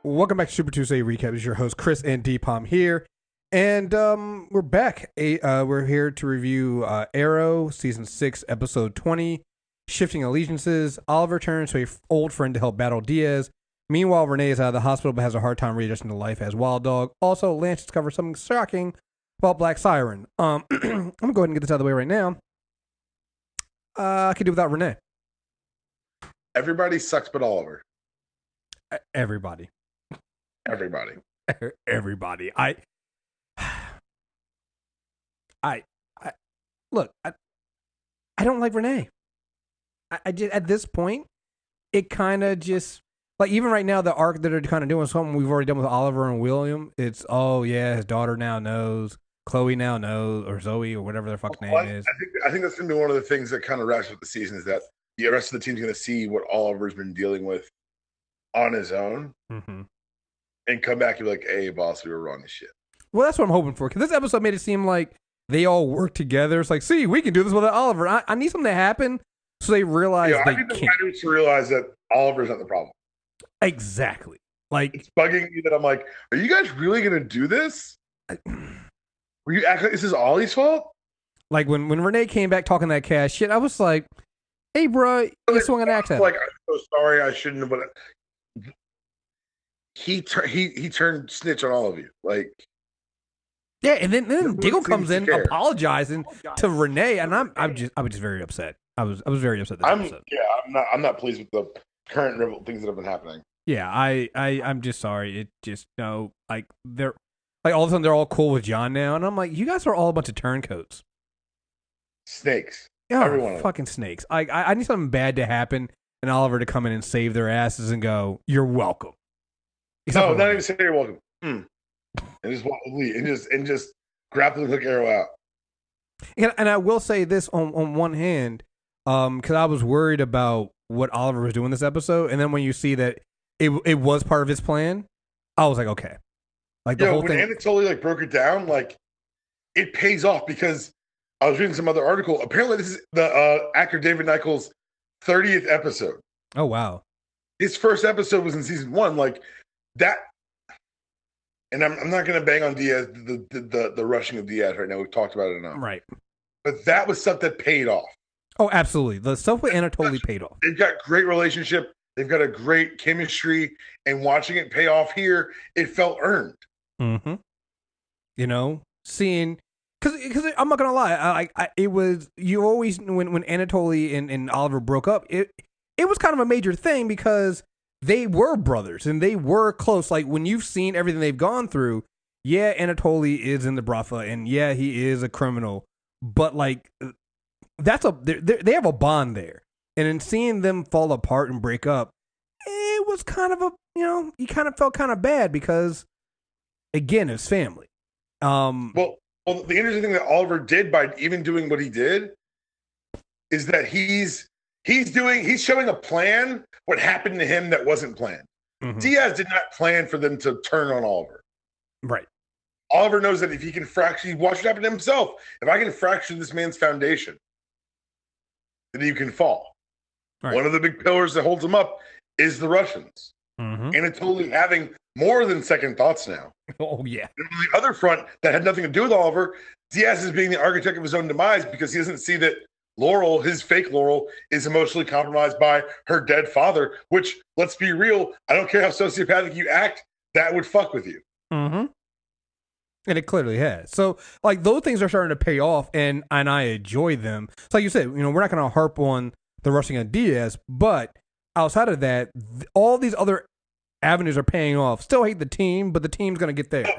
Welcome back to Super Tuesday Recap. This is your host Chris and Deepom here, and we're back. We're here to review Arrow season 6, episode 20, Shifting Allegiances. Oliver turns to an old friend to help battle Diaz. Meanwhile, Rene is out of the hospital but has a hard time readjusting to life as Wild Dog. Also, Lance discovers something shocking about Black Siren. I'm gonna go ahead and get this out of the way right now. I could do without Rene. Everybody sucks but Oliver. Everybody. Everybody. I look. I don't like Rene. I just at this point, it kind of just like even right now the arc that they're kind of doing something we've already done with Oliver and William. It's his daughter now knows, Chloe now knows, or Zoe or whatever their fucking name is. I think that's gonna be one of the things that kind of wraps up the season is that the rest of the team's gonna see what Oliver's been dealing with on his own. Mm-hmm. And come back and be like, hey, boss, we were wrong as shit. Well, that's what I'm hoping for. Because this episode made it seem like they all work together. It's like, see, we can do this without Oliver. I need something to happen so they realize they I need the writers to realize that Oliver's not the problem. Exactly. Like, it's bugging me that I'm like, are you guys really going to do this? Were you acting like this is Ollie's fault? Like, when Rene came back talking that cash shit, I was like, hey, bro, you swung an axe at like, I'm so sorry, I shouldn't have, but he turned snitch on all of you. Like, yeah, and then Diggle comes in apologizing to Rene, and I was just very upset. I was very upset this episode. Yeah, I'm not pleased with the current things that have been happening. Yeah, I'm just sorry. It just like they're like all of a sudden they're all cool with John now, and I'm like, you guys are all a bunch of turncoats, snakes. Yeah, everyone fucking snakes. I need something bad to happen, and Oliver to come in and save their asses and go, you're welcome. No, not even say you're welcome. And just walk and just grapple the hook arrow out. And I will say this on one hand, because I was worried about what Oliver was doing this episode, and then when you see that it was part of his plan, I was like, okay. Like the whole when thing. Anatoly like broke it down, like it pays off because I was reading some other article. Apparently, this is the actor David Nichols' 30th episode. Oh wow! His first episode was in season 1. Like that, and I'm not going to bang on Diaz, the rushing of Diaz right now. We've talked about it enough, right? But that was stuff that paid off. Oh, absolutely. The stuff with Anatoly paid off. They've got great relationship. They've got a great chemistry, and watching it pay off here, it felt earned. Mm-hmm. You know, seeing because I'm not gonna lie, it was you always when Anatoly and Oliver broke up, it was kind of a major thing because they were brothers and they were close. Like when you've seen everything they've gone through, yeah, Anatoly is in the brothel and yeah, he is a criminal, but like they have a bond there. And in seeing them fall apart and break up, it was kind of you kind of felt kind of bad because again, it's family. Well, the interesting thing that Oliver did by even doing what he did is that he's showing a plan what happened to him that wasn't planned. Mm-hmm. Diaz did not plan for them to turn on Oliver. Right. Oliver knows that if he can fracture, he watched it happen to himself. If I can fracture this man's foundation, then he can fall. Right. One of the big pillars that holds him up is the Russians. Mm-hmm. Anatoly having more than second thoughts now. Oh, yeah. And on the other front, that had nothing to do with Oliver, Diaz is being the architect of his own demise because he doesn't see that Laurel, his fake Laurel, is emotionally compromised by her dead father, which, let's be real, I don't care how sociopathic you act, that would fuck with you. Mm-hmm. And it clearly has. So, like, those things are starting to pay off, and I enjoy them. So, like you said, we're not going to harp on the rushing of Diaz, but outside of that, all these other avenues are paying off. Still hate the team, but the team's going to get theirs.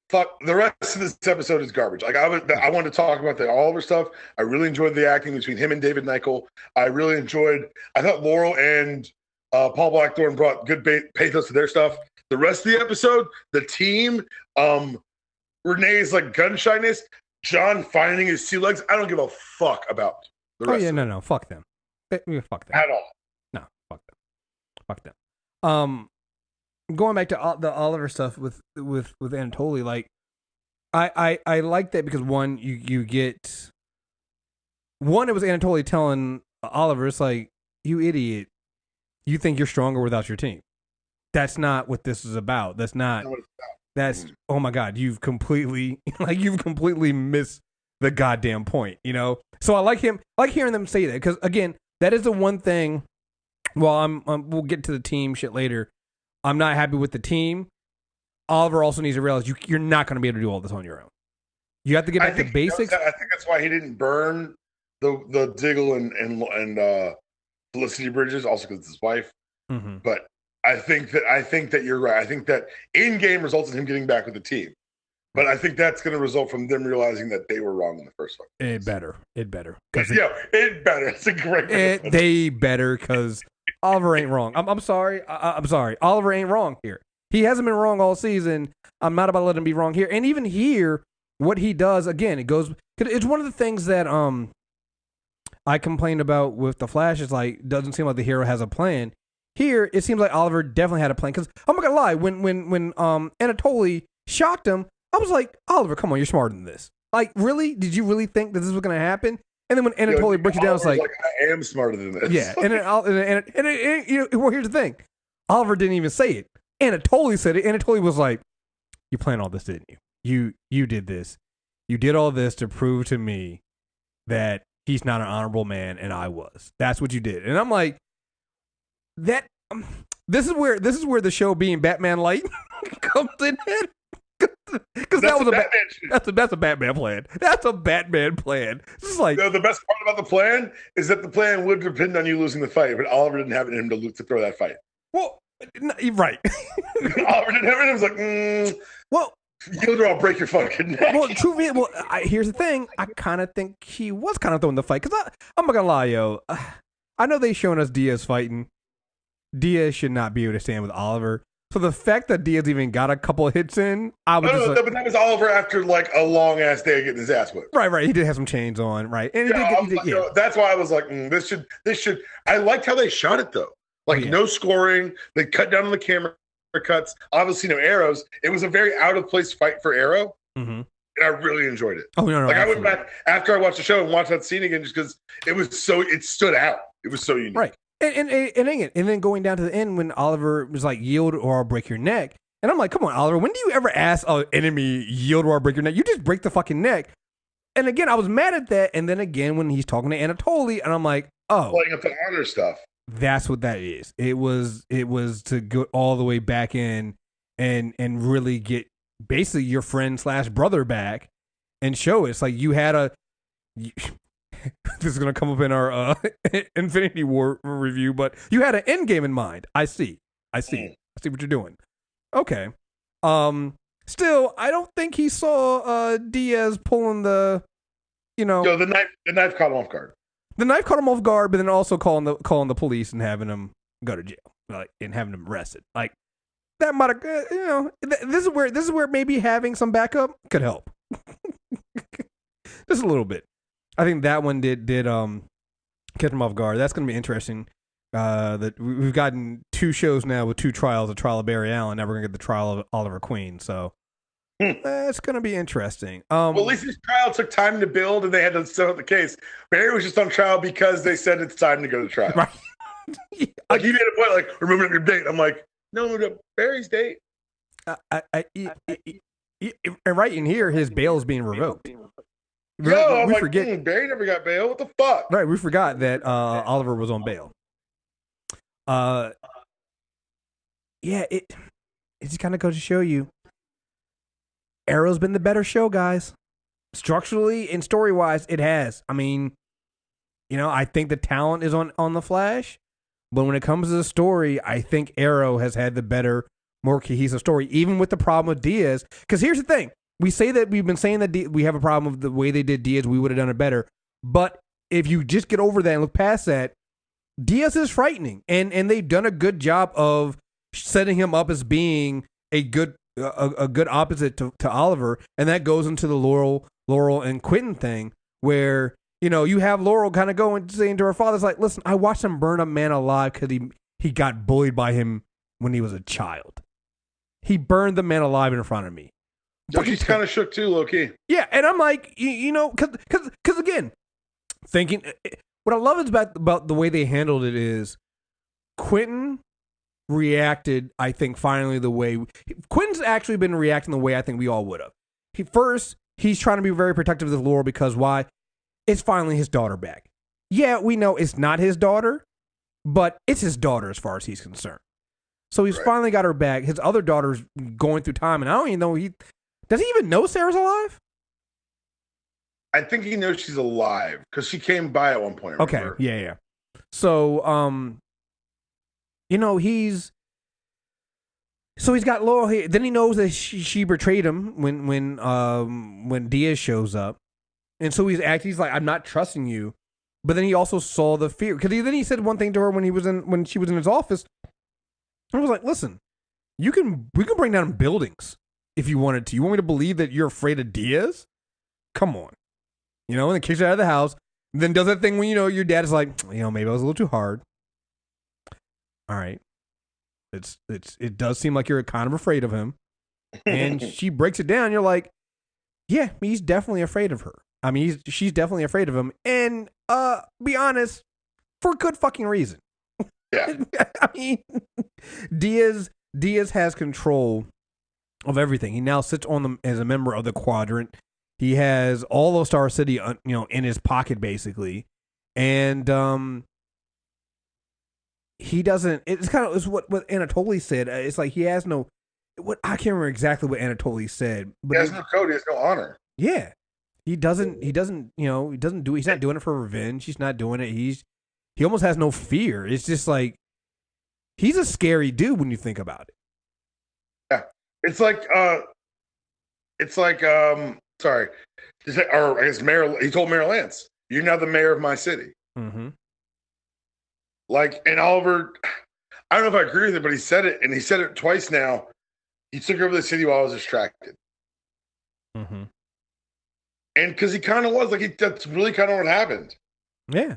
Fuck, the rest of this episode is garbage. Like I wanted to talk about the Oliver stuff. I really enjoyed the acting between him and David Nichol. I thought Laurel and Paul Blackthorne brought good pathos to their stuff. The rest of the episode, the team, Renee's like gun shyness, John finding his sea legs. I don't give a fuck about the rest. Oh yeah, no, fuck them. Fuck them at all. No, fuck them. Going back to the Oliver stuff with Anatoly, like I like that because one, you get one, it was Anatoly telling Oliver, it's like, you idiot, you think you're stronger without your team. That's not what this is about. That's not. That's oh my god, you've completely missed the goddamn point, you know. So I like hearing them say that because again, that is the one thing. Well, we'll get to the team shit later. I'm not happy with the team. Oliver also needs to realize you're not going to be able to do all this on your own. You have to get back to basics. I think that's why he didn't burn the Diggle and Felicity Bridges, also because it's his wife. Mm-hmm. But I think that you're right. I think that in-game results in him getting back with the team. But I think that's going to result from them realizing that they were wrong in the first one. It better. It better. It's a great. They better because Oliver ain't wrong. I'm sorry. I'm sorry. Oliver ain't wrong here. He hasn't been wrong all season. I'm not about to let him be wrong here. And even here, what he does again, it's one of the things that I complained about with the Flash. Is like doesn't seem like the hero has a plan. Here, it seems like Oliver definitely had a plan. Because I'm not gonna lie, when Anatoly shocked him, I was like, Oliver, come on, you're smarter than this. Like, really? Did you really think that this was gonna happen? And then when Anatoly breaks it down, it's like I am smarter than this. Yeah, and you know, well, here's the thing, Oliver didn't even say it. Anatoly said it. Anatoly was like, "You planned all this, didn't you? You did this. You did all this to prove to me that he's not an honorable man, and I was. That's what you did." And I'm like, that. This is where the show being Batman Light comes in. Because that was that's a Batman plan. That's a Batman plan. This is like the best part about the plan is that the plan would depend on you losing the fight, but Oliver didn't have it in him to throw that fight. Well, right. Oliver didn't have it in him. He was like, well, yield or I'll break your fucking neck. Well, here's the thing. I kind of think he was kind of throwing the fight because I'm not gonna lie, yo. I know they showing us Diaz fighting. Diaz should not be able to stand with Oliver. So the fact that Diaz even got a couple of hits in, but that was Oliver after like a long ass day of getting his ass whipped. Right. He did have some chains on, right? And that's why I was like, this should. I liked how they shot it though. Like no scoring. They cut down on the camera cuts. Obviously, no arrows. It was a very out of place fight for Arrow, and I really enjoyed it. Oh no! Like I went back after I watched the show and watched that scene again just because it stood out. It was so unique. Right. And then going down to the end when Oliver was like, yield or I'll break your neck. And I'm like, come on, Oliver, when do you ever ask an enemy, yield or I'll break your neck? You just break the fucking neck. And again, I was mad at that. And then again, when he's talking to Anatoly, and I'm like, oh. Playing up the honor stuff. That's what that is. It was to go all the way back in and really get basically your friend / brother back and show it. It's like you had a... this is going to come up in our Infinity War review, but you had an end game in mind. I see what you're doing. Okay. Still, I don't think he saw Diaz pulling the, the knife caught him off guard. The knife caught him off guard, but then also calling the police and having him go to jail, and having him arrested. Like that might have, this is where maybe having some backup could help, just a little bit. I think that one did catch him off guard. That's going to be interesting. That we've gotten 2 shows now with 2 trials: a trial of Barry Allen. Now we're going to get the trial of Oliver Queen. So it's going to be interesting. Well, at least this trial took time to build, and they had to settle the case. Barry was just on trial because they said it's time to go to trial. Right. Like he made a point, like remember your date. I'm like, no, Barry's date. Right in here, his bail is being revoked. We forget Barry never got bail. What the fuck? Right, we forgot that Oliver was on bail. It just kind of goes to show you, Arrow's been the better show, guys. Structurally and story wise, it has. I mean, I think the talent is on the Flash, but when it comes to the story, I think Arrow has had the better, more cohesive story, even with the problem with Diaz. Because here's the thing. We've been saying that we have a problem with the way they did Diaz. We would have done it better. But if you just get over that and look past that, Diaz is frightening. And they've done a good job of setting him up as being a good opposite to Oliver. And that goes into the Laurel and Quentin thing where, you have Laurel kind of going saying to her father, like, listen, I watched him burn a man alive because he got bullied by him when he was a child. He burned the man alive in front of me. He's kind of shook too, low key. Yeah, and I'm like, because again, thinking what I love is about the way they handled it is Quentin reacted, I think, finally the way Quentin's actually been reacting the way I think we all would have. He's trying to be very protective of Laurel because why? It's finally his daughter back. Yeah, we know it's not his daughter, but it's his daughter as far as he's concerned. So he's finally got her back. His other daughter's going through time, and I don't even know does he even know Sarah's alive? I think he knows she's alive because she came by at one point. Remember? Okay, yeah. So, he's got Laurel here. Then he knows that she betrayed him when Diaz shows up, and so he's like, I'm not trusting you. But then he also saw the fear because then he said one thing to her when she was in his office. I was like, listen, we can bring down buildings if you wanted to. You want me to believe that you're afraid of Diaz? Come on. And then kicks her out of the house. Then does that thing when, your dad is like, maybe I was a little too hard. All right. It does seem like you're kind of afraid of him. And she breaks it down. You're like, yeah, he's definitely afraid of her. I mean, she's definitely afraid of him. And be honest, for good fucking reason. Yeah. I mean, Diaz has control of everything. He now sits on them as a member of the Quadrant. He has all of Star City, in his pocket basically, and he doesn't. It's what Anatoly said. It's like he has no. I can't remember exactly what Anatoly said, but he has no code. He has no honor. Yeah, he doesn't. He doesn't. He doesn't do. He's not doing it for revenge. He's not doing it. He almost has no fear. It's just like he's a scary dude when you think about it. Yeah, it's like sorry, or I guess Mayor. He told Mayor Lance, "You're now the mayor of my city." Mm-hmm. Like, and Oliver, I don't know if I agree with it, but he said it, and he said it twice now. He took over the city while I was distracted. Mm-hmm. And because he kind of was like, that's really kind of what happened. Yeah.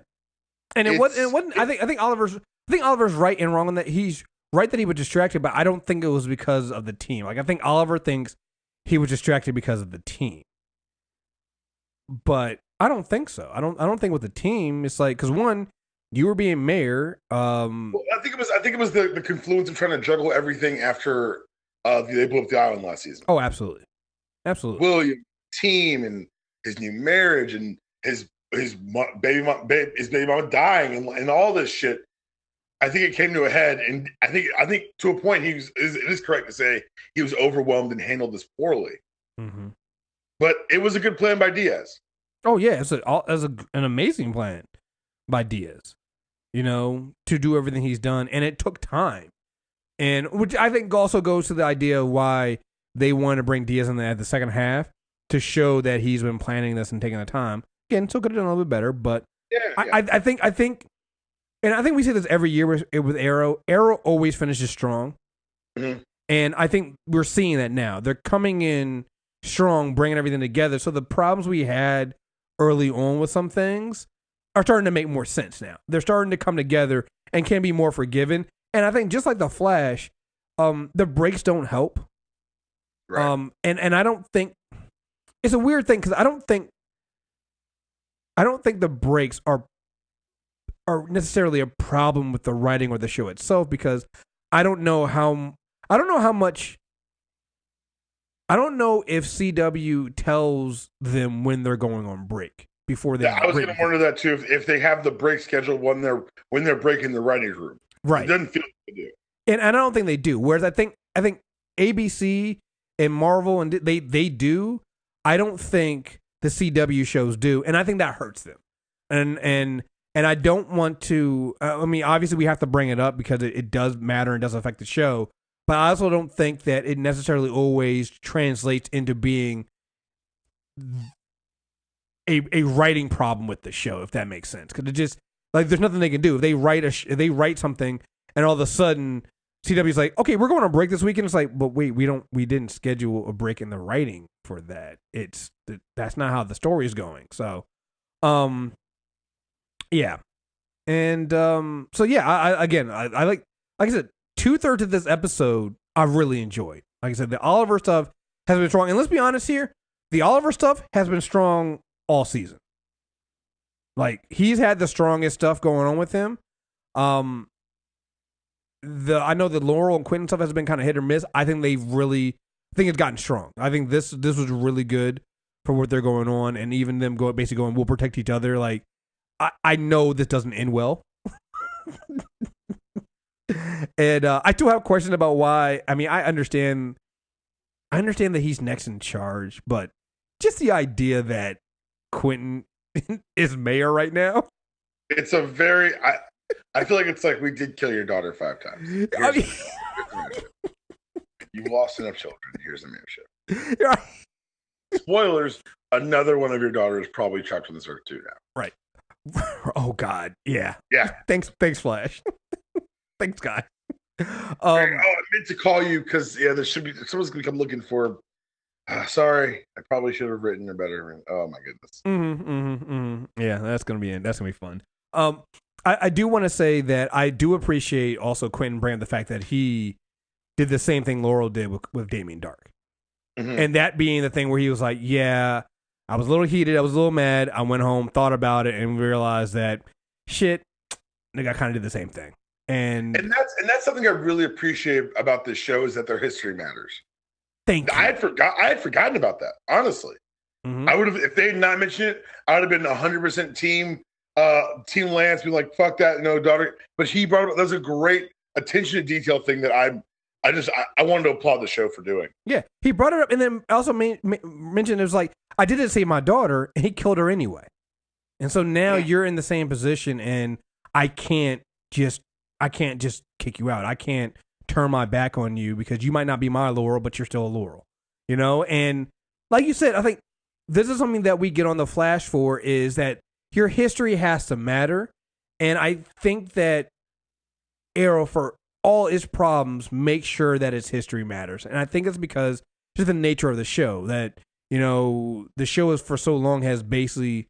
And it wasn't. I think Oliver's right and wrong on that. He's right that he was distracted, but I don't think it was because of the team. Like I think Oliver thinks he was distracted because of the team, but I don't think so. I don't think with the team. It's like because one, you were being mayor. Well, I think it was the confluence of trying to juggle everything after they blew up the island last season. Oh, absolutely. William, team, and his new marriage, and his baby mama dying, and all this shit. I think it came to a head, and I think to a point it is correct to say he was overwhelmed and handled this poorly. Mm-hmm. But it was a good plan by Diaz. Oh yeah, it's an amazing plan by Diaz. To do everything he's done, and it took time, and which I think also goes to the idea of why they wanted to bring Diaz in at the second half to show that he's been planning this and taking the time. Again, still could have done a little bit better, but yeah. I think, and I think we say this every year with Arrow. Arrow always finishes strong, mm-hmm. And I think we're seeing that now. They're coming in strong, bringing everything together. So the problems we had early on with some things are starting to make more sense now. They're starting to come together and can be more forgiven. And I think just like the Flash, the breaks don't help. Right. And I don't think it's a weird thing because I don't think the breaks are necessarily a problem with the writing or the show itself because I don't know if CW tells them when they're going on break before they. Yeah, I was going to wonder that too. If they have the break scheduled when they're breaking the writing room, right? It doesn't feel like they do, and I don't think they do. Whereas I think ABC and Marvel and they do. I don't think the CW shows do, and I think that hurts them. And I don't want to. I mean, obviously we have to bring it up because it does matter and does affect the show. But I also don't think that it necessarily always translates into being a writing problem with the show, if that makes sense. Because it just like there's nothing they can do if they write something and all of a sudden CW's like, okay, we're going on break this weekend. It's like, but wait, we didn't schedule a break in the writing for that. That's not how the story is going. So, yeah, and so yeah, I like I said. 2/3 of this episode, I really enjoyed. Like I said, the Oliver stuff has been strong. And let's be honest here, the Oliver stuff has been strong all season. Like, he's had the strongest stuff going on with him. I know the Laurel and Quentin stuff has been kind of hit or miss. I think it's gotten strong. I think this was really good for what they're going on, and even them basically going, we'll protect each other. Like, I know this doesn't end well. And I still have questions about why. I mean, I understand that he's next in charge, but just the idea that Quentin is mayor right now. It's a very. I feel like it's like we did kill your daughter 5 times. Here's you lost enough children. Here's the mayorship. Right. Spoilers: another one of your daughters probably trapped on this earth too now. Right. Oh God. Yeah. Yeah. Thanks, Flash. Thanks, guy. I meant to call you because there should be someone's gonna come looking for. Sorry, I probably should have written a better. Oh my goodness. Yeah, that's gonna be fun. I do want to say that I do appreciate also Quentin Brand the fact that he did the same thing Laurel did with Damien Dark, and that being the thing where he was like, yeah, I was a little heated, I was a little mad, I went home, thought about it, and realized that shit, nigga, I kind of did the same thing. And that's something I really appreciate about this show is that their history matters. Thank you. I had forgotten about that. Honestly, I would have if they had not mentioned it. I would have been 100% team Lance. Be like, fuck that, no daughter. But he brought up. That was a great attention to detail thing that I wanted to applaud the show for doing. Yeah, he brought it up, and then also mentioned it was like, I didn't save my daughter, and he killed her anyway. And so now you're in the same position, and I can't just kick you out. I can't turn my back on you because you might not be my Laurel, but you're still a Laurel, you know? And like you said, I think this is something that we get on the Flash for, is that your history has to matter. And I think that Arrow, for all its problems, makes sure that its history matters. And I think it's because just the nature of the show that, you know, the show is for so long has basically,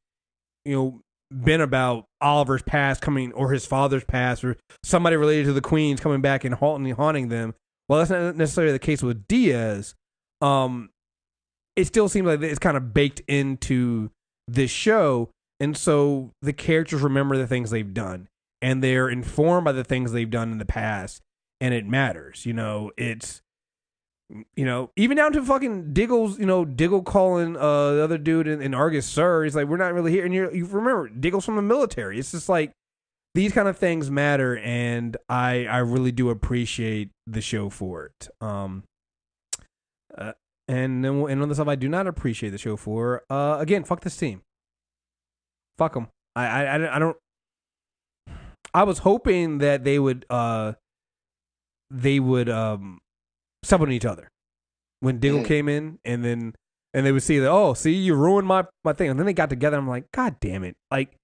you know, been about Oliver's past coming, or his father's past, or somebody related to the Queens coming back and haunting them. Well, that's not necessarily the case with Diaz. It still seems like it's kind of baked into this show, and so the characters remember the things they've done, and they're informed by the things they've done in the past, and it matters. You know, it's, you know, even down to fucking Diggle's, you know, Diggle calling the other dude in Argus sir. He's like, we're not really here. And you remember, Diggle's from the military. It's just like, these kind of things matter, and I really do appreciate the show for it. And on the stuff I do not appreciate the show for, again, fuck this team. Fuck them. I don't. I was hoping that they would step on each other when Diggle came in, and they would see that, oh, see, you ruined my thing, and then they got together. I'm like, God damn it! Like,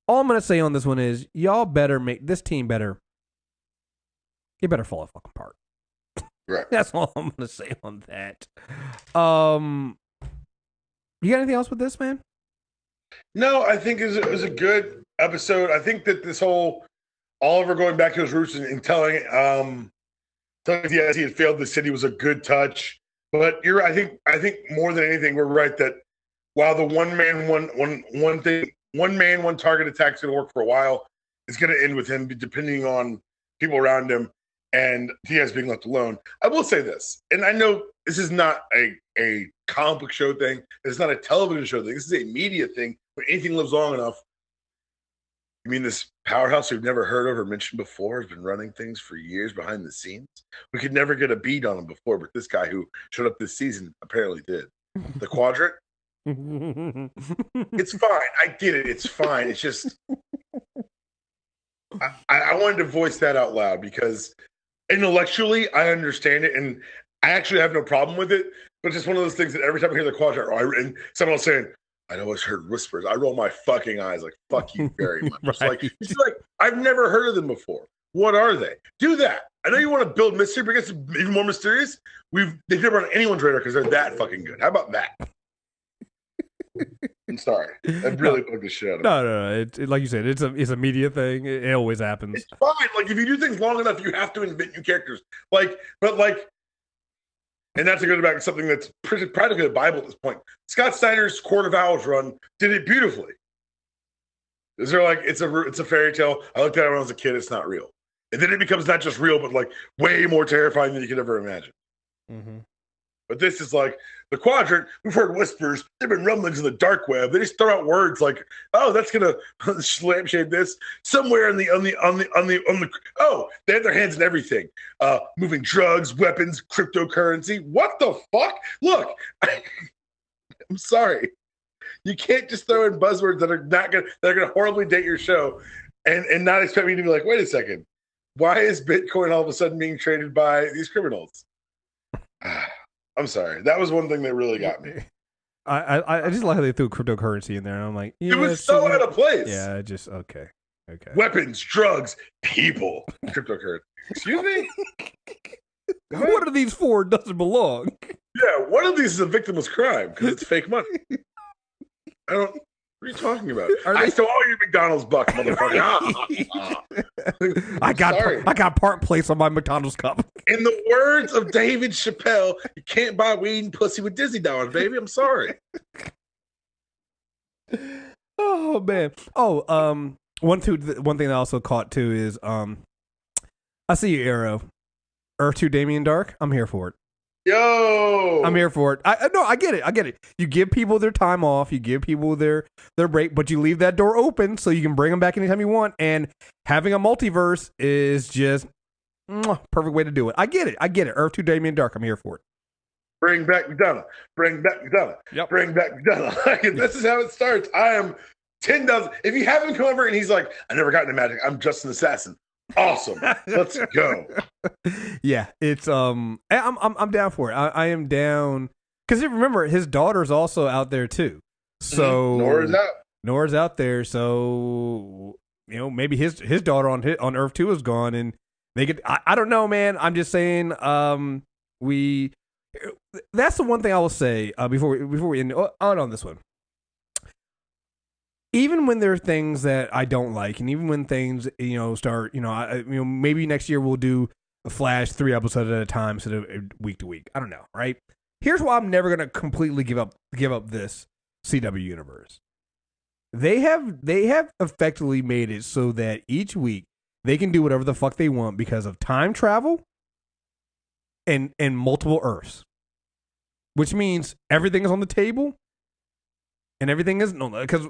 all I'm gonna say on this one is, y'all better make this team better. You better fall fucking apart. Right. That's all I'm gonna say on that. You got anything else with this, man? No, I think it was a good episode. I think that this whole Oliver going back to his roots and telling Diaz he had failed the city was a good touch. But you're right. I think more than anything, we're right that while the one man, one target attack's going to work for a while, it's going to end with him depending on people around him and Diaz being left alone. I will say this, and I know this is not a comic book show thing. It's not a television show thing. This is a media thing. When anything lives long enough, you mean this powerhouse we've never heard of or mentioned before has been running things for years behind the scenes? We could never get a beat on him before, but this guy who showed up this season apparently did. The Quadrant? It's fine. I get it. It's fine. It's just I wanted to voice that out loud because intellectually I understand it and I actually have no problem with it, but it's just one of those things that every time I hear the Quadrant and someone else saying, I'd always heard whispers, I roll my fucking eyes like, fuck you very much. Right. It's like, I've never heard of them before. What are they? Do that. I know you want to build mystery, but it gets even more mysterious. They've never on anyone's radar because they're that fucking good. How about that? I'm sorry. I really bugged the shit out of me. No. It, like you said, it's a media thing. It always happens. It's fine. Like, if you do things long enough, you have to invent new characters. And that's to go back to something that's practically the Bible at this point. Scott Snyder's Court of Owls run did it beautifully. Is there like it's a fairy tale? I looked at it when I was a kid. It's not real. And then it becomes not just real, but like way more terrifying than you could ever imagine. Mm-hmm. But this is like the quadrant. We've heard whispers. There've been rumblings in the dark web. They just throw out words like, "Oh, that's gonna lampshade this somewhere on the." Oh, they have their hands in everything. Moving drugs, weapons, cryptocurrency. What the fuck? Look, I'm sorry. You can't just throw in buzzwords that are gonna horribly date your show, and not expect me to be like, wait a second, why is Bitcoin all of a sudden being traded by these criminals? I'm sorry. That was one thing that really got me. I just like how they threw cryptocurrency in there. And I'm like, it was so out of place. Yeah, just okay. Weapons, drugs, people, cryptocurrency. Excuse me? What are these for? Doesn't belong. Yeah, one of these is a victimless crime because it's fake money. I don't. What are you talking about? I stole all your McDonald's bucks, motherfucker. I got Park Place on my McDonald's cup. In the words of David Chappelle, you can't buy weed and pussy with Disney dollars, baby. I'm sorry. Oh man. Oh, one thing I also caught too is I see you, Arrow. Earth 2 Damien Dark. I'm here for it. Yo, I'm here for it. I get it. You give people their time off, you give people their break, but you leave that door open so you can bring them back anytime you want. And having a multiverse is just perfect way to do it. I get it. Earth 2 Damien Dark. I'm here for it. Bring back McDonough. Bring back McDonough. Yep. Bring back McDonough. This is how it starts. I am 10,000. If you have him come over and he's like, I never got into magic. I'm just an assassin. Awesome. Let's go. Yeah, it's I'm down for it. I am down because remember his daughter's also out there too. So Nora's out there. So maybe his daughter on Earth 2 is gone, and they could. I don't know, man. I'm just saying. That's the one thing I will say before we end on this one. Even when there are things that I don't like, and even when things start, maybe next year we'll do a Flash 3 episodes at a time instead of week to week. I don't know, right? Here's why I'm never gonna completely give up this CW universe. They have effectively made it so that each week they can do whatever the fuck they want because of time travel and multiple Earths, which means everything is on the table. And everything is because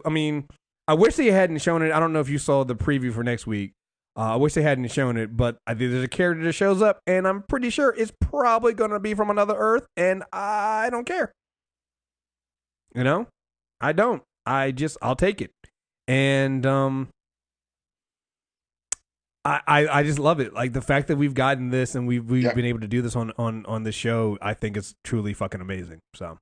I wish they hadn't shown it. I don't know if you saw the preview for next week. I wish they hadn't shown it, but I think there's a character that shows up, and I'm pretty sure it's probably going to be from another Earth, and I don't care. I don't. I'll take it, and I just love it. Like the fact that we've gotten this and we've been able to do this on the show. I think it's truly fucking amazing. So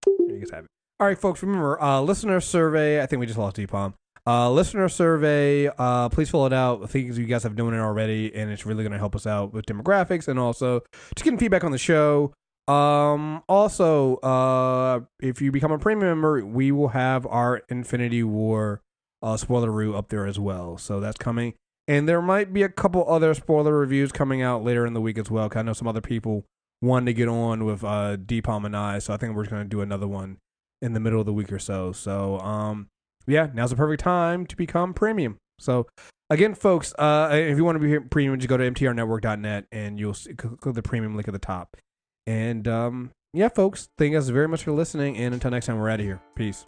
you guys have it. All right, folks, remember, listener survey. I think we just lost Deepalm. Listener survey. Please fill it out. I think you guys have done it already, and it's really going to help us out with demographics and also just getting feedback on the show. Also, if you become a premium member, we will have our Infinity War spoiler-roo up there as well. So that's coming. And there might be a couple other spoiler reviews coming out later in the week as well, because I know some other people wanted to get on with Deepalm and I, so I think we're just going to do another one in the middle of the week or so. So, yeah, now's the perfect time to become premium. So, again, folks, if you want to be premium, just go to mtrnetwork.net and you'll click the premium link at the top. And, yeah, folks, thank you guys very much for listening. And until next time, we're out of here. Peace.